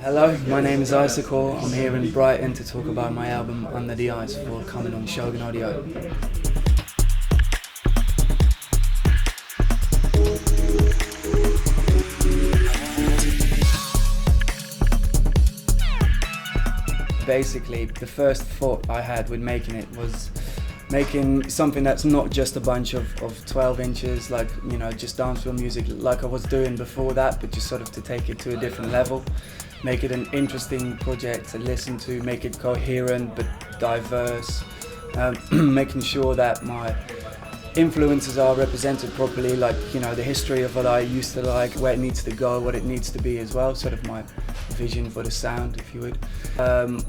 Hello, my name is Icicle. I'm here in Brighton to talk about my album Under the Ice, forthcoming on Shogun Audio. Basically, the first thought I had with making it was making something that's not just a bunch of 12 inches, like, you know, just dancehall music like I was doing before that, but just sort of to take it to a different level. Make it an interesting project to listen to, make it coherent but diverse, making sure that my influences are represented properly, like, you know, the history of what I used to like, where it needs to go, what it needs to be as well, sort of my vision for the sound, if you would.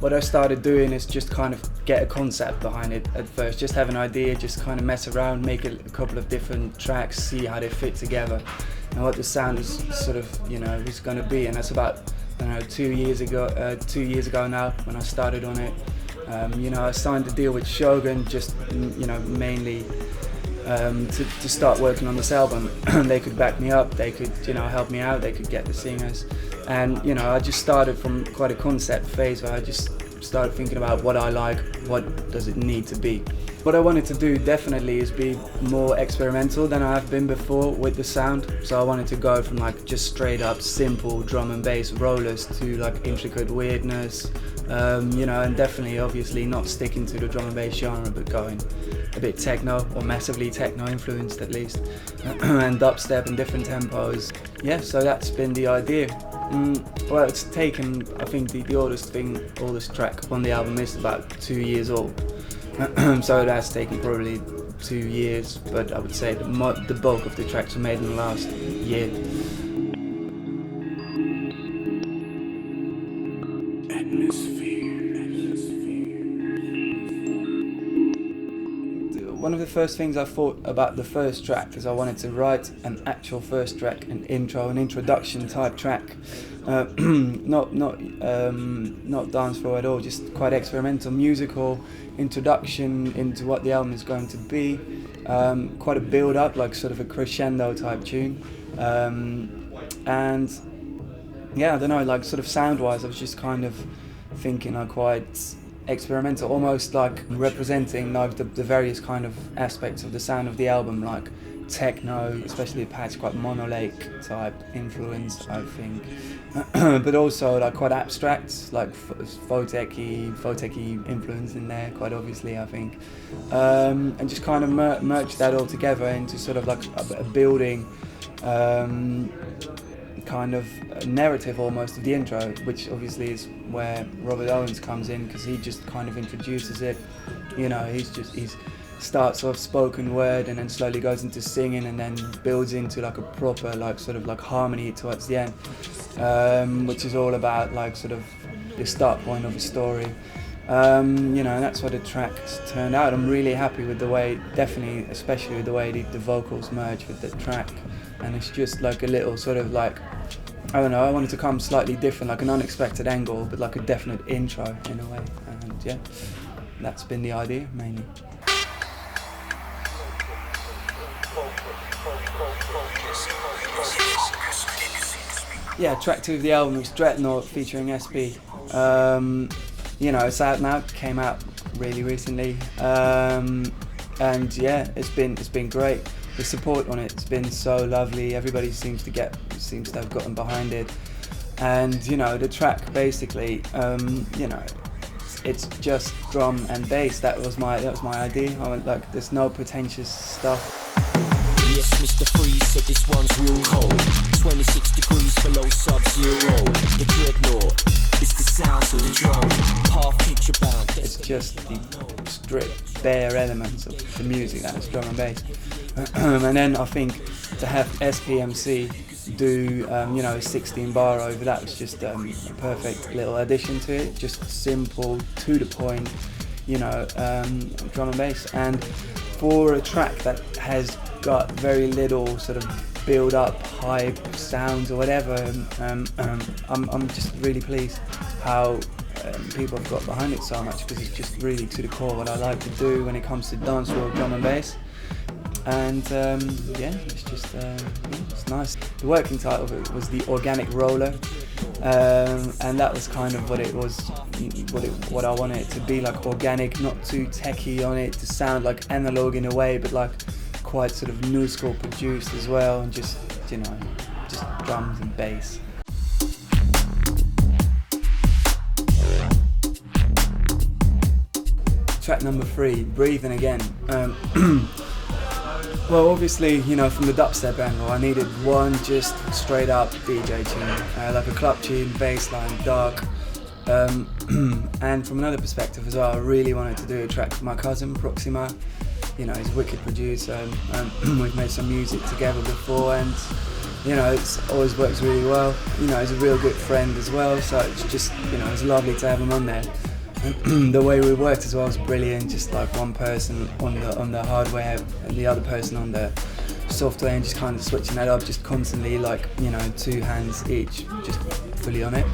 What I started doing is just kind of get a concept behind it at first, just have an idea, just kind of mess around, make a couple of different tracks, see how they fit together and what the sound is sort of, you know, is going to be. And that's about, I don't know, 2 years ago now when I started on it. You know, I signed a deal with Shogun, just, you know, mainly to start working on this album. They could back me up, they could, you know, help me out, they could get the singers. And, you know, I just started from quite a concept phase where I just started thinking about what I like, what does it need to be. What I wanted to do definitely is be more experimental than I have been before with the sound. So I wanted to go from like just straight up simple drum and bass rollers to like intricate weirdness, you know, and definitely obviously not sticking to the drum and bass genre, but going a bit techno, or massively techno influenced at least, and dubstep and different tempos. Yeah, so that's been the idea. Well, it's taken, I think the oldest track on the album is about 2 years old. So that's taken probably 2 years, but I would say the bulk of the tracks were made in the last year. One of the first things I thought about the first track is I wanted to write an actual first track, an introduction type track, not dancefloor at all, just quite experimental, musical introduction into what the album is going to be, quite a build up, like sort of a crescendo type tune, and yeah, I don't know, like sort of sound wise I was just kind of thinking quite experimental, almost like representing like the various kind of aspects of the sound of the album, like techno, especially Pat's quite monolake type influence, I think, but also like quite abstract, like photechy influence in there, quite obviously, I think, and just kind of merge that all together into sort of like a building kind of narrative almost of the intro, which obviously is where Robert Owens comes in, because he just kind of introduces it. You know, he starts off spoken word and then slowly goes into singing and then builds into like a proper like sort of like harmony towards the end, which is all about like sort of the start point of a story. You know, and that's what the tracks turned out. I'm really happy with the way, definitely, especially with the way the vocals merge with the track, and it's just like a little sort of like, I don't know, I wanted to come slightly different, like an unexpected angle, but like a definite intro in a way, and yeah, that's been the idea mainly. Yeah, track 2 of the album is Dreadnought featuring SP. You know, it's out now, came out really recently, and yeah, it's been great. The support on it's been so lovely. Everybody seems to have gotten behind it, and you know, the track basically, you know, it's just drum and bass. That was my idea. I went like, there's no pretentious stuff. Yes, Mr. Freeze said this one's real cold. 26 degrees below sub-zero. The Dreadnought is the sounds of the drum. Half picture bound. It's just the strict, bare elements of the music that is drum and bass. And then I think to have SPMC do, you know, a 16 bar over that was just a perfect little addition to it. Just simple, to the point, you know, drum and bass. And for a track that has got very little sort of build up, hype, sounds or whatever, I'm just really pleased how people have got behind it so much, because it's just really to the core what I like to do when it comes to dancehall, drum and bass. And yeah, it's just it's nice. The working title of it was The Organic Roller, And that was kind of what it was, what I wanted it to be, like organic, not too techy on it, to sound like analog in a way, but like quite sort of new school produced as well, and just, you know, just drums and bass. Track number 3, Breathing Again. Well, obviously, you know, from the dubstep angle, I needed one just straight up DJ tune, like a club tune, bass line, dark. And from another perspective as well, I really wanted to do a track with my cousin, Proxima. You know, he's a wicked producer, and we've made some music together before, and, you know, it's always works really well. You know, he's a real good friend as well, so it's just, you know, it's lovely to have him on there. The way we worked as well was brilliant, just like one person on the hardware and the other person on the software, and just kind of switching that up, just constantly, like, you know, 2 hands each, just fully on it.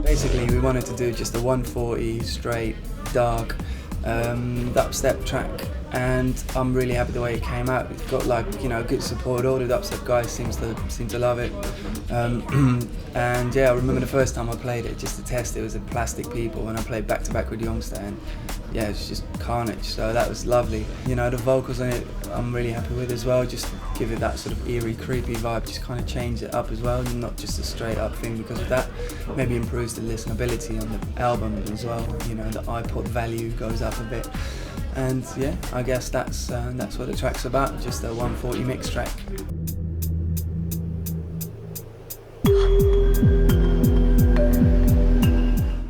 Basically, we wanted to do just a 140 straight, dark, dubstep track, and I'm really happy the way it came out. It got, like, you know, good support. All the dubstep guys seem to love it. And yeah, I remember the first time I played it just to test it. It was at Plastic People, and I played back to back with Youngster, and yeah, it's just carnage. So that was lovely. You know, the vocals on it I'm really happy with as well. Just give it that sort of eerie, creepy vibe. Just kind of change it up as well, not just a straight up thing, because of that maybe improves the listenability on the album as well. You know, the iPod value goes up a bit. And yeah, I guess that's what the track's about, just a 140 mix track.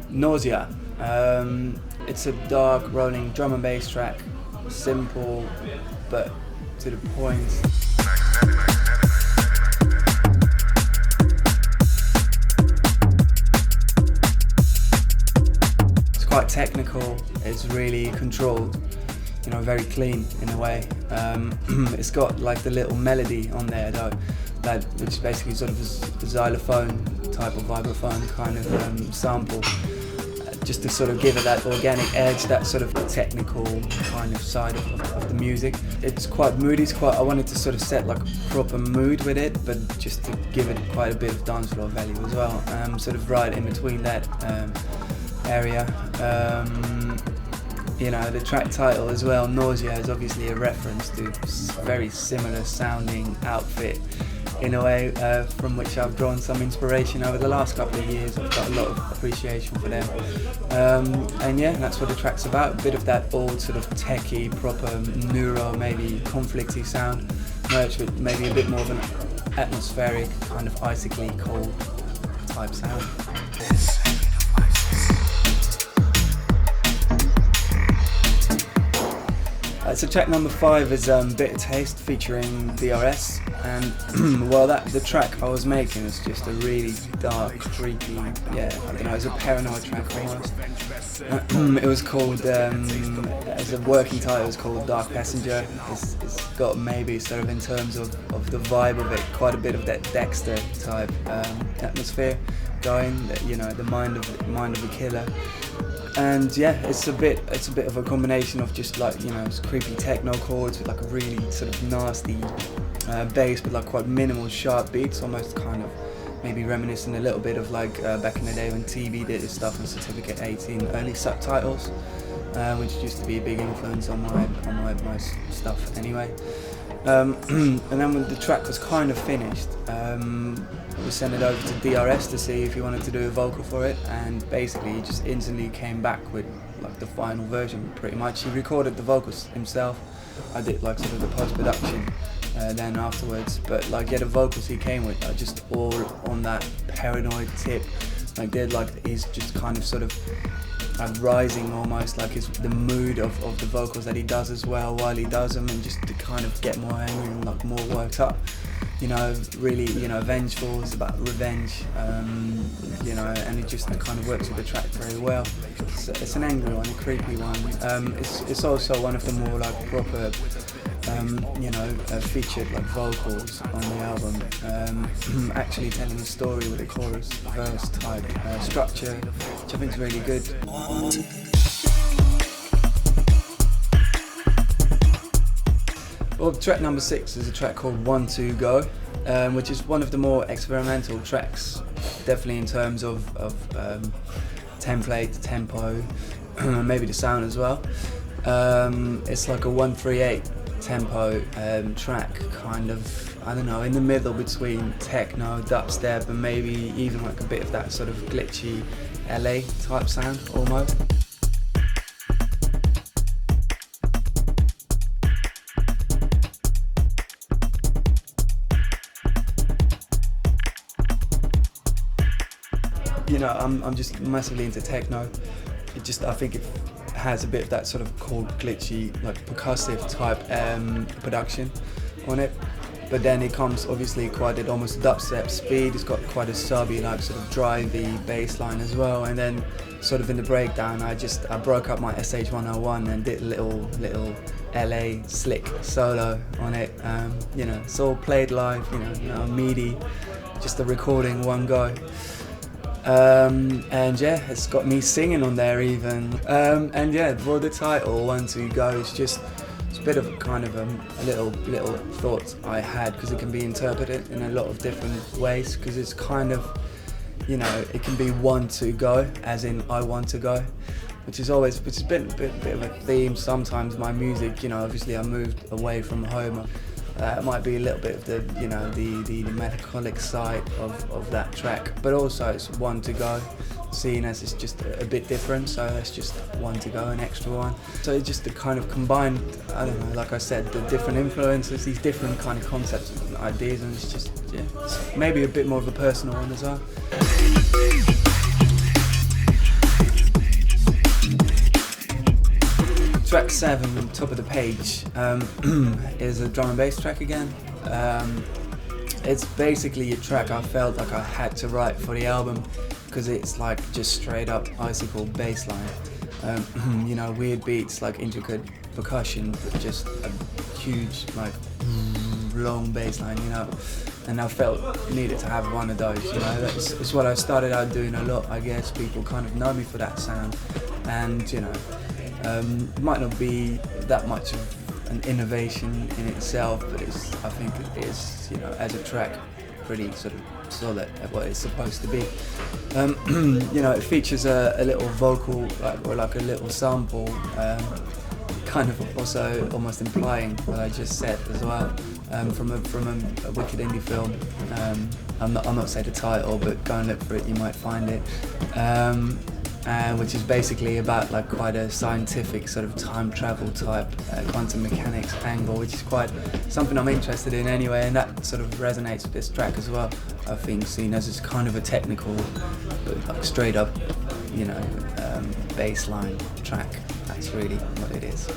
Nausea. It's a dark, rolling drum and bass track, simple but to the point. It's quite technical, it's really controlled, you know, very clean in a way. It's got like the little melody on there though, which is basically sort of a xylophone type of vibraphone kind of sample, just to sort of give it that organic edge, that sort of technical kind of side of the music. It's quite moody, I wanted to sort of set like a proper mood with it, but just to give it quite a bit of dance floor value as well, sort of right in between that area. You know, the track title as well, Nausea, is obviously a reference to very similar sounding outfit in a way, from which I've drawn some inspiration over the last couple of years. I've got a lot of appreciation for them. And yeah, that's what the track's about, a bit of that old sort of techie, proper neuro, maybe conflicty sound, merged with maybe a bit more of an atmospheric, kind of icically cold type sound. So track number 5 is Bitter Taste featuring DRS, and well, the track I was making is just a really dark, creepy, yeah, I don't know, it's a paranoid track almost. It was called, as a working title, it was called Dark Passenger. It's got maybe sort of in terms of the vibe of it, quite a bit of that Dexter type atmosphere going, you know, the mind of the killer. And yeah, it's a bit of a combination of just like, you know, it's creepy techno chords with like a really sort of nasty bass with like quite minimal sharp beats, almost kind of maybe reminiscent a little bit of like back in the day when TV did its stuff on Certificate 18, early subtitles, which used to be a big influence on my stuff anyway. And then when the track was kind of finished, we sent it over to DRS to see if he wanted to do a vocal for it, and basically he just instantly came back with like the final version pretty much. He recorded the vocals himself. I did like sort of the post-production then afterwards, but like yeah, the vocals he came with are just all on that paranoid tip. Like they're like, he's just kind of sort of rising almost, like the mood of the vocals that he does as well while he does them, and just to kind of get more angry and like more worked up, you know, really, you know, vengeful. It's about revenge, you know, and it just kind of works with the track very well. It's an angry one, a creepy one. It's also one of the more like proper, you know, featured like vocals on the album, actually telling a story with a chorus verse type structure, which I think is really good. Well, track number 6 is a track called 1 2 Go, which is one of the more experimental tracks, definitely in terms of template, tempo, maybe the sound as well. It's like a 1/3/8 tempo track, kind of, I don't know, in the middle between techno, dubstep, and maybe even like a bit of that sort of glitchy LA type sound almost. You know, I'm just massively into techno. I think it has a bit of that sort of cold, glitchy, like percussive type production on it. But then it comes obviously quite at almost dubstep speed. It's got quite a subby, like sort of drivey bass line as well. And then sort of in the breakdown, I broke up my SH-101 and did a little LA slick solo on it. You know, it's all played live, you know, MIDI, just a recording, one go. And yeah, it's got me singing on there even. And yeah, for the title 1 2 Go, it's a bit of a kind of a little thought I had, because it can be interpreted in a lot of different ways, because it's kind of, you know, it can be 1 2 go, as in I want to go, which has been a bit of a theme sometimes. My music, you know, obviously I moved away from home. It might be a little bit of the, you know, the melancholic side of that track, but also it's 1 to go, seeing as it's just a bit different, so it's just 1 to go, an extra one. So it's just the kind of combined, I don't know, like I said, the different influences, these different kind of concepts and ideas, and it's just, yeah, it's maybe a bit more of a personal one as well. Track 7, top of the page, is a drum and bass track again. It's basically a track I felt like I had to write for the album, because it's like just straight up Icicle bass line. You know, weird beats, like intricate percussion, but just a huge, like, long bass line, you know. And I felt needed to have one of those, you know. It's what I started out doing a lot, I guess. People kind of know me for that sound, and, you know, it might not be that much of an innovation in itself, but I think it is, you know, as a track, pretty sort of solid at what it's supposed to be. You know, it features a little vocal, or like a little sample, kind of also almost implying what I just said as well, from a wicked indie film. I'm not saying the title, but go and look for it, you might find it. Which is basically about like quite a scientific sort of time travel type quantum mechanics angle, which is quite something I'm interested in anyway, and that sort of resonates with this track as well. I think, seen as it's kind of a technical, like straight up, you know, bass line track. That's really what it is.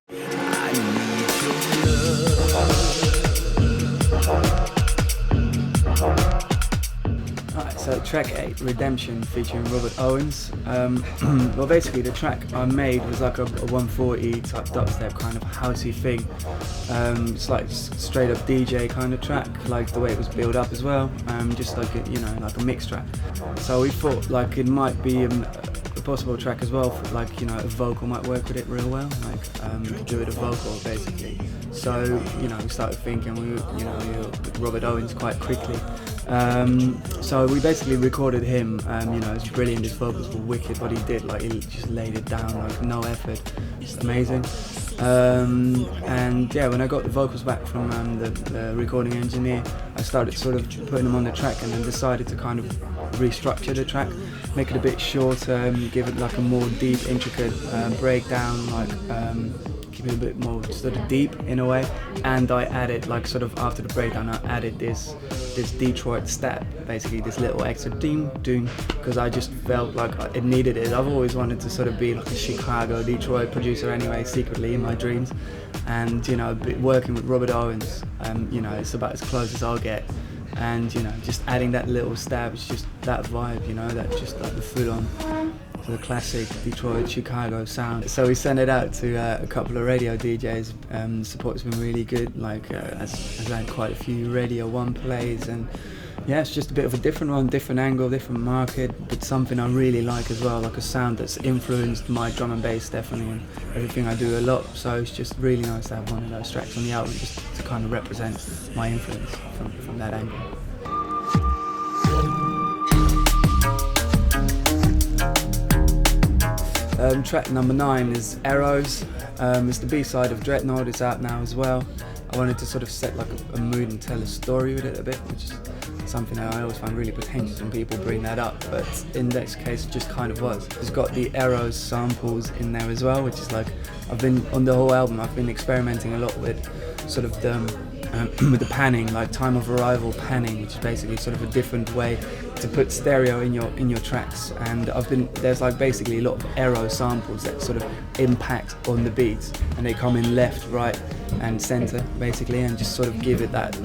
I need your love. Alright, so track 8, Redemption, featuring Robert Owens. Well, basically the track I made was like a 140 type dubstep kind of housey thing. It's like straight up DJ kind of track, like the way it was built up as well. Just like a, you know, like a mix track. So we thought like it might be a possible track as well, for, like, you know, a vocal might work with it real well, like do it a vocal basically. So, you know, we started thinking we with Robert Owens quite quickly. So we basically recorded him. You know, it's brilliant. His vocals were wicked. What he did, like, he just laid it down, like no effort. Just amazing. And yeah, when I got the vocals back from the recording engineer, I started sort of putting them on the track, and then decided to kind of restructure the track, make it a bit shorter, give it like a more deep, intricate breakdown, like keep it a bit more sort of deep in a way. And I added, like, sort of after the breakdown, I added this Detroit stat, basically this little extra ding, because I just felt like it needed it. I've always wanted to sort of be like a Chicago, Detroit producer anyway, secretly in my dreams. And, you know, working with Robert Owens, you know, it's about as close as I'll get. And, you know, just adding that little stab, it's just that vibe, you know, that just like the full-on, the classic Detroit, Chicago sound. So we sent it out to a couple of radio DJs. The support's been really good. Like, I've had quite a few Radio 1 plays, and Yeah, it's just a bit of a different one, different angle, different market, but something I really like as well, like a sound that's influenced my drum and bass definitely, and everything I do a lot. So it's just really nice to have one of those tracks on the album, just to kind of represent my influence from that angle. Track number 9 is Arrows. It's the B-side of Dreadnought. It's out now as well. I wanted to sort of set like a mood and tell a story with it a bit, which is something that I always find really pretentious when people bring that up, but in this case it just kind of was. It's got the Arrows samples in there as well, which is like, I've been, on the whole album, I've been experimenting a lot with sort of the, with the panning, like time of arrival panning, which is basically sort of a different way to put stereo in your tracks, and there's like basically a lot of Arrow samples that sort of impact on the beats, and they come in left, right and center basically, and just sort of give it that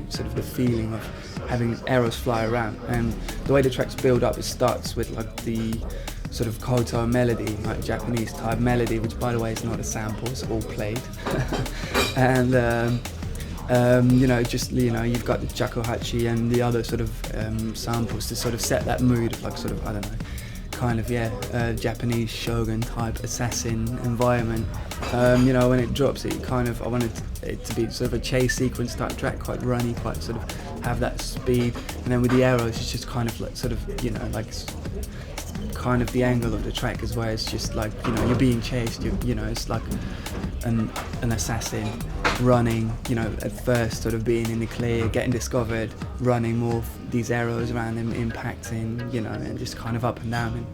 sort of the feeling of having arrows fly around. And the way the tracks build up, it starts with like the sort of koto melody, like Japanese type melody, which by the way is not a sample, it's all played. And you've got the shakuhachi and the other sort of samples to sort of set that mood of like sort of, I don't know, kind of Japanese Shogun type assassin environment. When it drops, I wanted it to be sort of a chase sequence type track, quite runny, quite sort of have that speed. And then with the arrows, it's just kind of like sort of, kind of the angle of the track is where it's just like, you're being chased, it's like an assassin running, at first sort of being in the clear, getting discovered, running more these arrows around him, impacting, and just kind of up and down.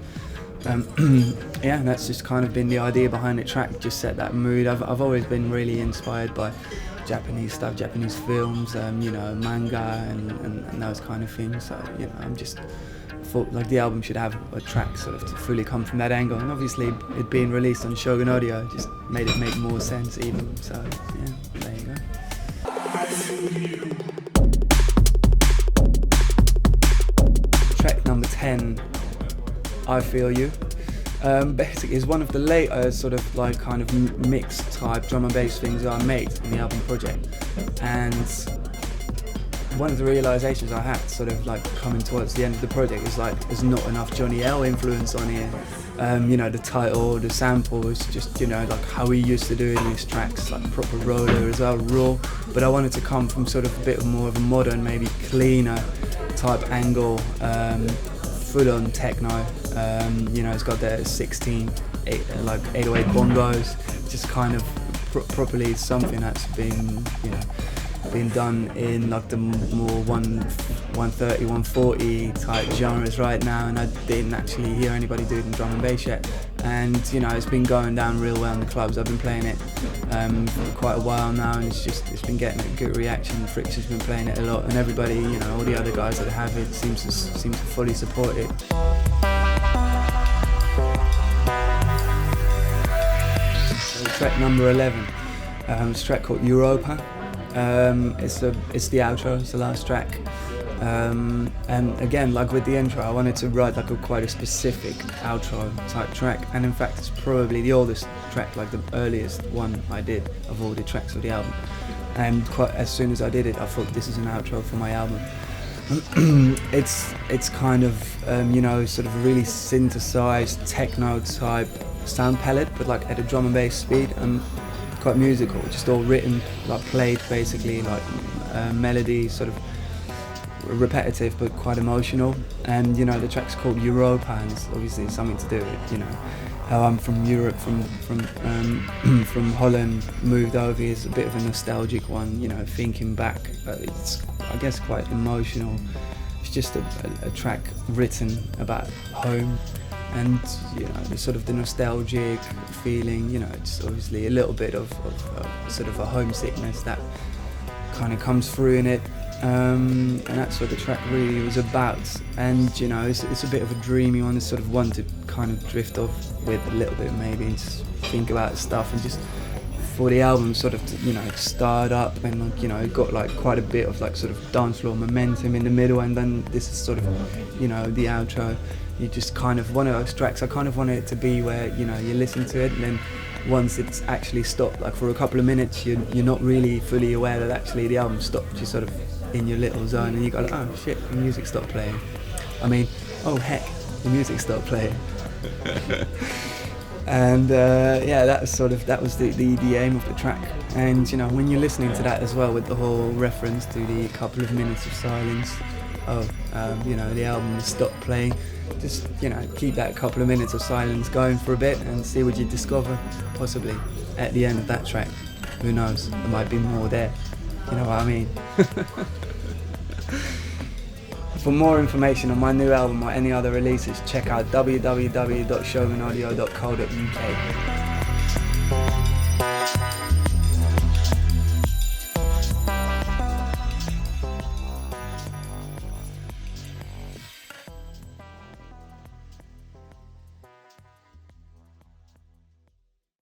And that's just kind of been the idea behind the track, just set that mood. I've always been really inspired by Japanese stuff, Japanese films, manga and those kind of things. So, I'm just thought like the album should have a track sort of to fully come from that angle, and obviously it being released on Shogun Audio just made it make more sense even. So yeah, there you go. Track number 10, I Feel You. Basically is one of the later sort of like kind of mixed type drum and bass things I made in the album project, and one of the realizations I had sort of like coming towards the end of the project is like there's not enough Johnny L influence on here. The title, the sample is just, like how we used to do in these tracks, like proper roller as well, raw. But I wanted to come from sort of a bit more of a modern, maybe cleaner type angle, full-on techno. It's got the 808 bongos, just kind of properly something that's been, been done in like the more 130, 140 type genres right now, and I didn't actually hear anybody do it in drum and bass yet. And it's been going down real well in the clubs. I've been playing it for quite a while now, and it's been getting a good reaction. Friction's been playing it a lot, and everybody, all the other guys that have it seem to fully support it. So track number 11, it's a track called Naropa. It's the outro, it's the last track, and again, like with the intro, I wanted to write like quite a specific outro type track, and in fact it's probably the oldest track, like the earliest one I did of all the tracks of the album, and quite as soon as I did it I thought this is an outro for my album. It's kind of sort of really synthesized techno type sound palette, but like at a drum and bass speed, and quite musical, just all written, like played basically, like melody, sort of repetitive but quite emotional. And the track's called Naropa, and it's obviously something to do with how I'm from Europe, from Holland, moved over. It's a bit of a nostalgic one, thinking back. It's, I guess, quite emotional. It's just a track written about home, and the sort of the nostalgic feeling, it's obviously a little bit of sort of a homesickness that kind of comes through in it, and that's what the track really was about. And it's a bit of a dreamy one, it's sort of one to kind of drift off with a little bit, maybe, and just think about stuff, and just for the album sort of start up, and it got like quite a bit of like sort of dance floor momentum in the middle, and then this is sort of the outro. You just kind of, one of those tracks, I kind of wanted it to be where you listen to it, and then once it's actually stopped, like for a couple of minutes, you're not really fully aware that actually the album stopped. You sort of in your little zone, and you go, oh shit, the music stopped playing. I mean, oh heck, the music stopped playing. And yeah, that was the aim of the track. And you know, when you're listening to that as well, with the whole reference to the couple of minutes of silence, you know, the album has stopped playing, just, you know, keep that couple of minutes of silence going for a bit and see what you discover, possibly at the end of that track. Who knows, there might be more there, you know what I mean? For more information on my new album or any other releases, check out www.shogunaudio.co.uk.